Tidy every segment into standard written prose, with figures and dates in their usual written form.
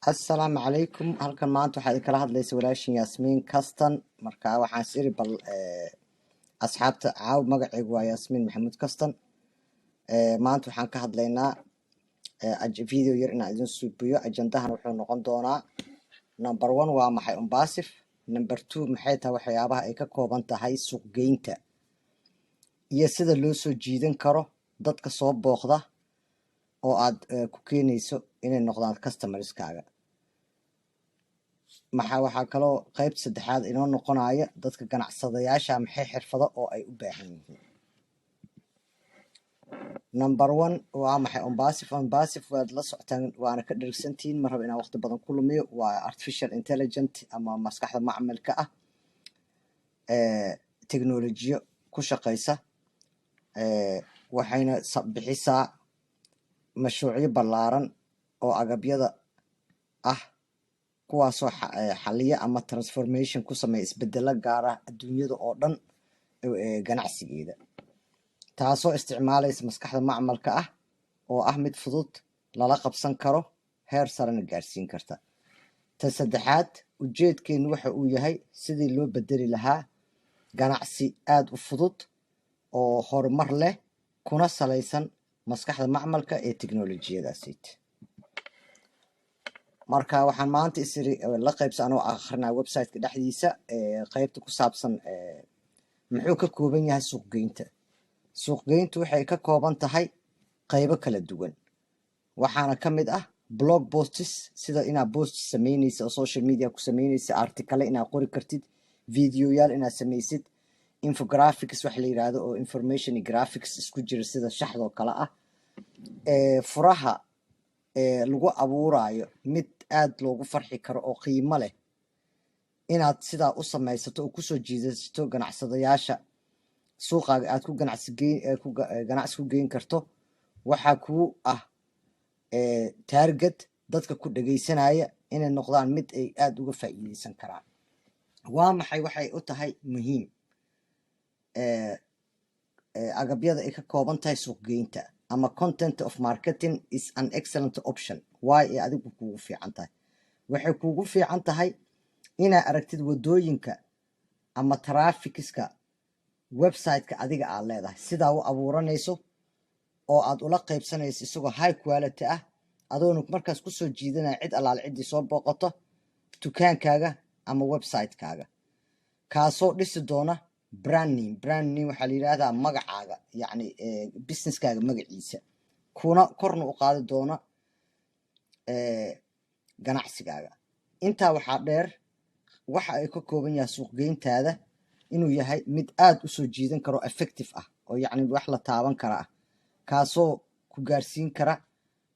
السلام عليكم halkan maanta waxaa idin kala hadlaysa walaashin Yasmin Kastan marka waxaan siri bal asxaabta caaw magacaygu waa Yasmin Maxamuud Kastan maanta waxaan ka hadlaynaa video yar inaan idin suubiyo ajandahan wuxuu noqon doonaa number 1 waa maxay Umbasif number 2 maxay tahay waxyaabaha ay ka kooban tahay suuq geynta iyo sida loo soo jiidan karo dadka soo booqda oo aad ku keenayso inay noqdaan customerskaaga waxaa kaloo qayb saddexaad inoo noqonaya dadka ganacsadayaasha maxay xirfado oo ay u baahan yihiin number 1 waa maxay Umbasif waad la socotaan waana ka dhirigsantiin ma rabo inaan waqti badan ku lumiyo waa artificial intelligence ama maskaxda macmalka ah teknolojiyo ku shaqeysa waxayna bixisaa mashruucyo ballaaran oo agabyada ah kuwaasoo xaliya ama transformation ku sameeya isbedelo gaar ah adduunyada oo dhan ganacsigeeda taasoo isticmaalaysa maskaxda macmalka ah oo ah mid fudud lala qabsan karo heer sarena gaarsiin karta ta saddexaad ujeedkeenu waxa uu yahay sidii loo bedeli lahaa ganacsi aad u fudud oo horumar leh kuna salaysan maskaxda macmalka ee teknolojiyadaasi marka waxaan maanta isiri la qaybsan oo akhrinaa website-ka dhexdiisa qaybta ku saabsan muxuu ka kooban yahay suuq geyntu waxay ka kooban tahay qaybo kala duwan waxaana ka mid ah blog posts sida inaad post sameynayso oo social media ku sameynayso article inaad qori kartid videoyaal inaad sameysid infographics wax la yiraahdo oo information graphics isku jira sida shaxdo kala ah furaha lagu abuurayo mid aad loogu farxi karo oo qiimo leh inaad sidaa u samaysato oo ku soo jiidato ganacsadayaasha suuqaaga aad ku ganacsi ku geyn karto waxa kuu ah target dadka ku dhageysanaya inay noqdaan mid ay aad uga faa'iideysan karaan waa maxay waxay u tahay muhiim agabyada ay ka kooban tahay suuq geynta ama content of marketing is an excellent option why ay adigu kuugu fiican tahay waxay kuugu fiican tahay inaad aragtid wadooyinka ama trafficska website-ka adiga aad leedahay sidaa u abuuranayso oo aad ula qaybsanayso isagoo high quality ah adoona markaas ku soo jiidanaya cid allaale ciddii soo booqato dukaankaaga ama website-kaaga kaasoo dhisi doona brand name waxaa la yiraahdaa magacaaga yacni businesskaaga magaciisa kuna korna u qaadi doona ganacsigaaga intaa waxaa dheer waxa ay ka kooban yahay suuq geyntaada inuu yahay mid aad u soo jiidan karo effective ah oo yacni wax la taaban kara ah kaasoo ku gaarsiin kara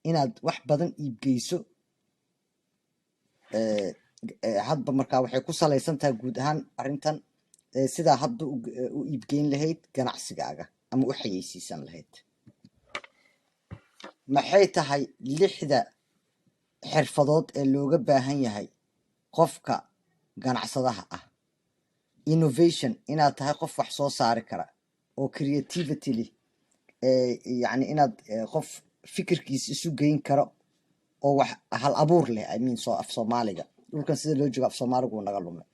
inaad wax badan iibgeyso hadba markaa waxay ku salaysan tahay guud ahaan arrintan sidaa hadda u iibgeyn lahayd ganacsigaaga ama u xayeysiisan lahayd maxay tahay 6 xirfadood ee looga baahan yahay qofka ganacsadaha ah innovation inaad tahay qof wax soo saari kara oo creativity leh yacni inaad qof fikirkiisa isu geyn karo oo wax hal abuur leh I mean af Soomaaliga dhulkan sida loo joogo af Soomaaligu naga lumay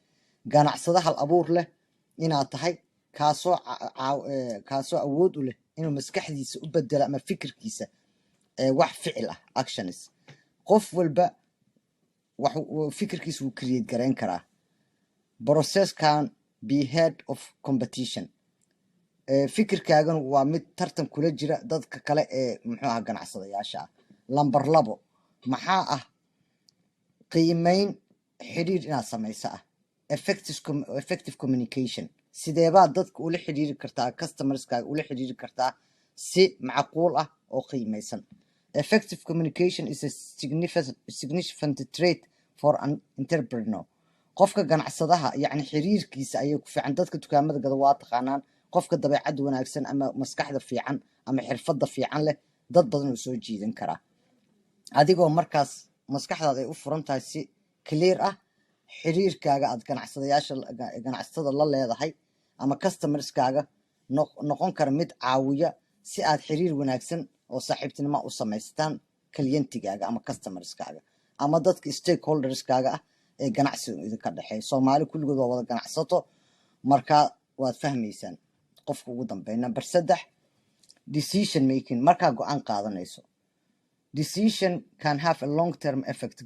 ganacsada hal abuur leh inaad tahay kaasoo awood u leh inuu maskaxdiisa u bedelo ama fikirkiisa wax ficil ah actions qof walba wax fikirkiisa uu create gareyn karaa process can be head of competition fikirkaagan waa mid tartan kula jira dadka kale ee muxuu ahaa ganacsadayaasha number 2 maxaa ah qiimeyn xiriir inaad samayso ah effective communication sideebaa dadka ula xiriiri kartaa customerskaaga ula xiriiri kartaa si macquul ah oo qiimeysan effective communication is a significant trait for an entrepreneur qofka ganacsadaha yacni xiriirkiisa ayay ku fiican dadka dukaamada gada waa taqaanaan qofka dabeecad wanaagsan ama maskaxda fiican ama xirfadda fiican leh dad badan oo soo jiidan karaa adigoo markaas maskaxdaada ay u furan tahay si clear ah xiriirkaaga aad ganacsatada la leedahay ama customerskaaga noqon kara mid caawiya si aad xiriir wanaagsan oo saaxiibtinimo u samaystaan kliyentigaaga ama customerskaaga ama dadka stakeholderskaaga ah ee ganacsiga idinka dhexeeya. Soomaali kulligood waa wada ganacsato, marka waad fahmaysaan. qofka ugu dambeeya number 3, decision making. markaa go-aan qaadanayso, decision can have a long term effect.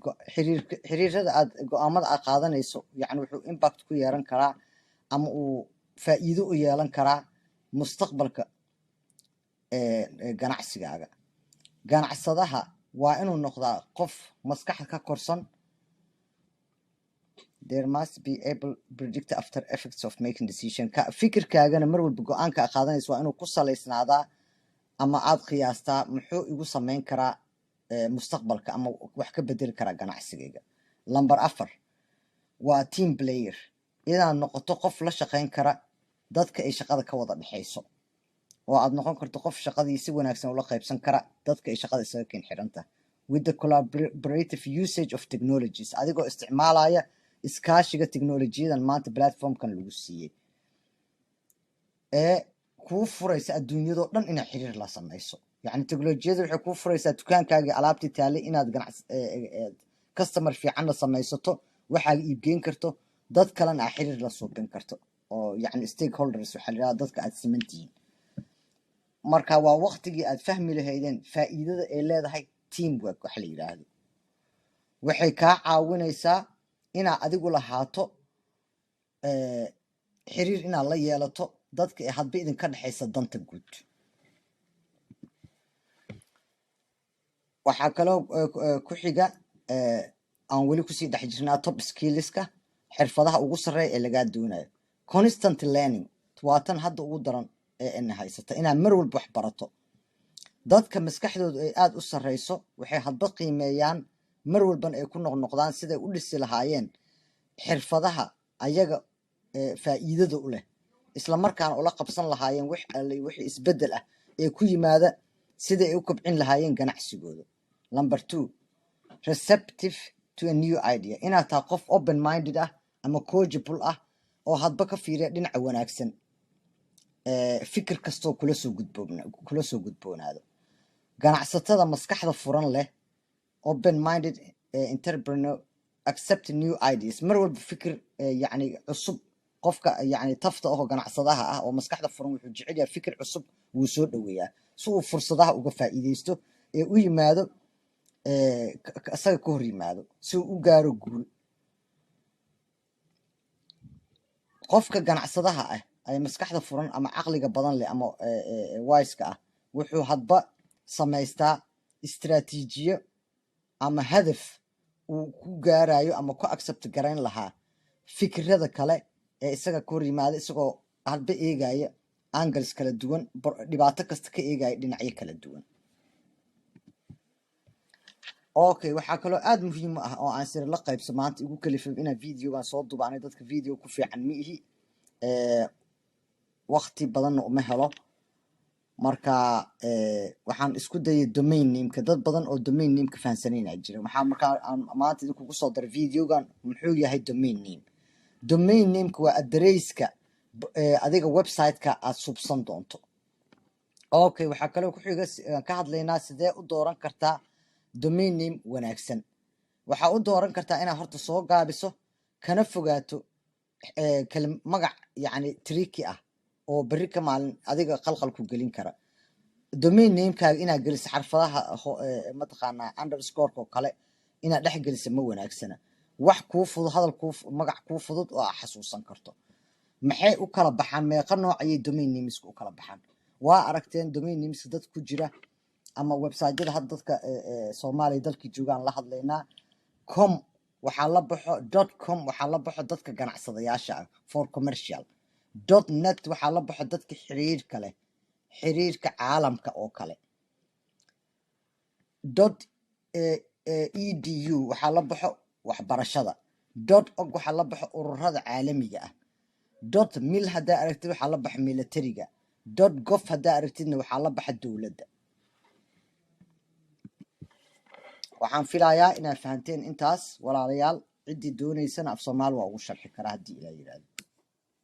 xiriirada aad go-aamada aad qaadanayso yani wuxuu impact ku yeelan karaa ama uu faa'iido u yeelan karaa mustaqbalka ganacsigaaga. ganacsadaha waa inuu noqdaa qof maskaxda ka korsan. There must be able predict after effects of making decision. fikirkaagana mar walba go-aanka aad qaadanayso waa inuu ku salaysnaadaa ama aad qiyaastaa muxuu igu samayn karaa mustaqbalka ama wax ka bedeli karaa ganacsigayga. Number 4 waa team player. inaad noqoto qof la shaqayn kara dadka ay shaqada ka wada dhexayso, oo aad noqon karto qof shaqadii si wanaagsan ula qaybsan kara dadka ay shaqada isaga keen xiranta. With the collaborative usage of technologies. adigoo isticmaalaya iskaashiga teknolojiyadan maanta platformkan lagu siiyey ee kuu furaysa adduunyadoo dhan inaad xiriir la samayso. yani teknolojiyada waxay kuu furaysaa dukaankaagii alaabtii taallay inaad customer fiican la samaysato, waxaad iibgeyn karto, dad kalena aad xiriir la suubin karto, oo yani stakeholders waxaa la yidhahdaa dadka aad simantihiin. marka waa waqtigii aad fahmi lahaydeen faa'iidada ay leedahay teamwork waxa la yidhaahdo. waxay kaa caawinaysaa inaad adigu lahaato xiriir inaad la yeelato dadka ee hadba idinka dhexaysa danta guud. waxaa kaloo ku xiga aan weli kusii dhex jirnaa top skillska, xirfadaha ugu sarreeya ee lagaa doonayo. constant learning waa tan hadda ugu daran ee ina haysata, inaad mar walba wax barato. dadka maskaxdoodu ay aad u sarreyso waxay hadba qiimeeyaan mar walbana ay ku noqnoqdaan siday u dhisi lahaayeen xirfadaha ayaga faa'iidada u leh, isla markaana ula qabsan lahaayeen wixii isbeddel ah ee ku yimaada siday ay u kobcin lahaayeen ganacsigooda. Number 2, receptive to a new idea. inaad tahay qof open minded ah ama coachable ah oo hadba ka fiiriya dhinaca wanaagsan fikir kastoo kula soo gudboonaado. ganacsatada maskaxda furan leh, open minded entrepreneur, accept new ideas. mar walba fikir yani cusub. qofka yani tafta oo ganacsadaha ah oo maskaxda furan wuxuu jecel yahay fikir cusub wuu soo dhaweeyaa si uu fursadaha uga faa'iideysto ee u yimaado asaga ka hor yimaado si uu u gaaro guul. qofka ganacsadaha ah ay maskaxda furan ama caqliga badan leh ama wise-ka ah wuxuu hadba samaystaa istiraatiijiyo ama hadaf uu ku gaarayo ama ku accept garayn lahaa fikirada kale ee isaga ka hor yimaada, isagoo hadba eegaya angles kala duwan, dhibaato kasta ka eegaya dhinacyo kala duwan. okay, waxaa kaloo aad muhiim ah oo aan sir la qaybso maanta igu kalifay inaan videogan soo dubaanay. dadka video ku fiican ma ihi, waqti badanna uma helo, marka waxaan isku dayay domain nameka. dad badan oo domain nameka fahansanayna jira. waxaa markaa maanta idinkugu soo daray videogan muxuu yahay domain name. domain nameka waa adareyska adiga website-ka aad subsan doonto. okay, waxaa kaloo ku xiga ka hadlaynaa sidee u dooran kartaa domain name wanaagsan. waxaa u dooran kartaa inaad horta soo gaabiso kana fogaato magac yani tricky ah oo berri ka maalin adiga qalqal ku gelin kara. domain namekaaga inaad geliso xarfadaha mataqaanaa underscoreka oo kale inaad dhex geliso ma wanaagsana. wax kuu fudud, hadal magac kuu fudud oo aad xasuusan karto. maxay u kala baxaan, meeqa nooc ayay domain nameska u kala baxaan? waa aragteen domain nameska dad ku jira ama website-yada hadda dadka Soomaaliya dalkii joogaan la hadlaynaa. com waxaa la baxo .com waxaa la baxo dadka ganacsadayaasha ah for commercial. .net waxaa la baxo dadka xiriirka leh, xiriirka caalamka oo kale. .edu waxaa la baxo waxbarashada. .org waxaa la baxo ururada caalamiga ah. .mil haddaa aragtid waxaa la baxa militariga. .gov haddaa aragtidna waxaa la baxa dowladda. waxaan filayaa inaad fahanteen intaas walaalayaal. ciddii doonaysana af Soomaali waa ugu sharxi karaa haddii ilaa yiraahdo.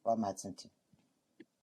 waa mahadsantiin.